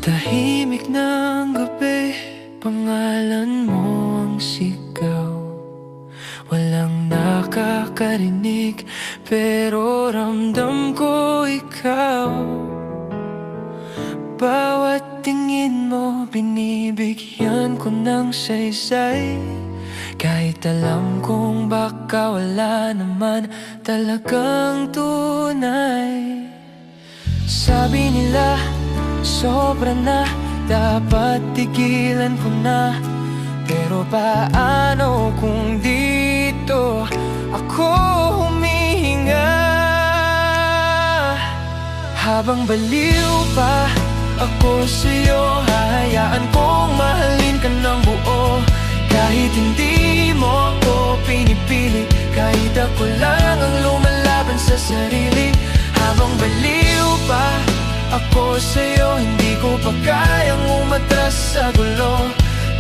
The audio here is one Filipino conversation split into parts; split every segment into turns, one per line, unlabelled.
Tahimik ng gabi, pangalan mo ang sigaw. Walang nakakarinig, pero ramdam ko ikaw. Bawat tingin mo, binibigyan ko ng saysay. Kahit alam kong baka wala naman talagang tunay. Sabi nila, sobra na, dapat tigilan ko na. Pero paano kung dito ako humihinga? Habang baliw pa ako sa'yo, hahayaan kong mahalin ka ng buo. Kahit hindi mo ako pinipili, kahit ako lang ang lumalaban sa sarili. Habang baliw pa ako sa'yo, hindi ko pa kayang umatras sa gulo.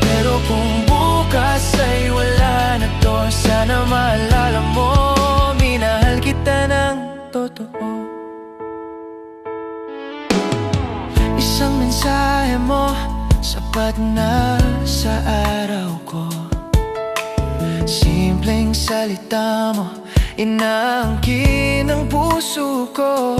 Pero kung bukas ay wala na to, sana maalala mo, minahal kita ng totoo. Isang mensahe mo, sapat na sa araw ko. Simpleng salita mo, inaangkin ang puso ko.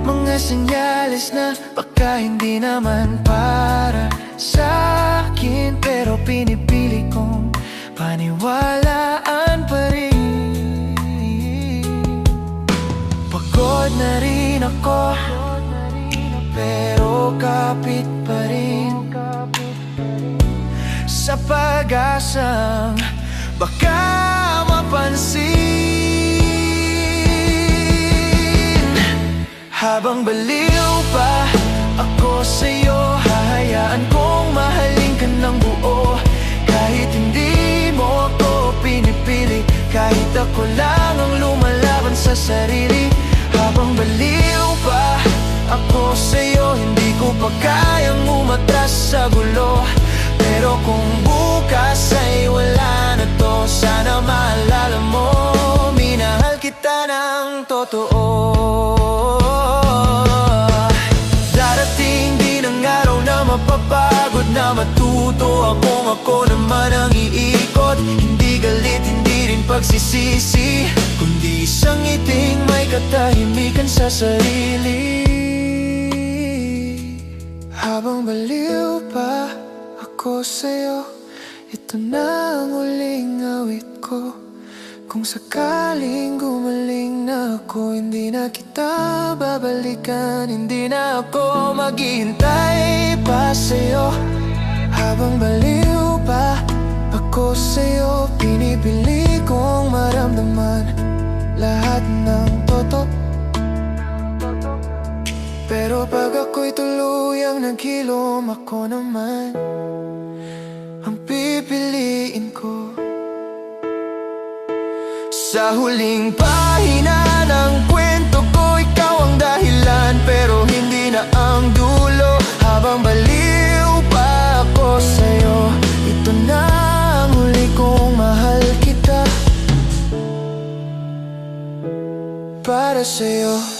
Mga senyales na baka hindi naman para sa'kin, pero pinipili kong paniwalaan pa rin. Pagod na rin ako, pero kapit pa rin sa pag-asang baka mapansin. Habang baliw pa ako sa'yo, hahayaan kong mahalin ka ng buo. Kahit hindi mo ako pinipili, kahit ako lang ang lumalaban sa sarili. Habang baliw pa ako sa'yo, hindi ko pa kayang umatras sa gulo. Pero kung bukas ay wala na to, sana maalala mo, minahal kita ng totoo. Darating din ang araw na mapapagod na matuto akong ako naman ang iikot. Hindi galit, hindi rin pagsisisi, kundi isang ngiting may katahimikan sa sarili. Habang baliw pa ako sa'yo, ito na ang huling awit ko. Kung sakaling gumaling na ako, hindi na kita babalikan, hindi na ako maghihintay pa sa'yo. Habang baliw pa ako sa'yo, pinipili kong maramdaman lahat ng totoo. Pero pag ako'y tuluyang naghilom, ako naman ang pipiliin ko. Sa huling pahina ng kwento ko, ikaw ang dahilan, pero hindi na ang dulo. Habang baliw pa ako sa'yo, ito na ang huli kong mahal kita para sa'yo.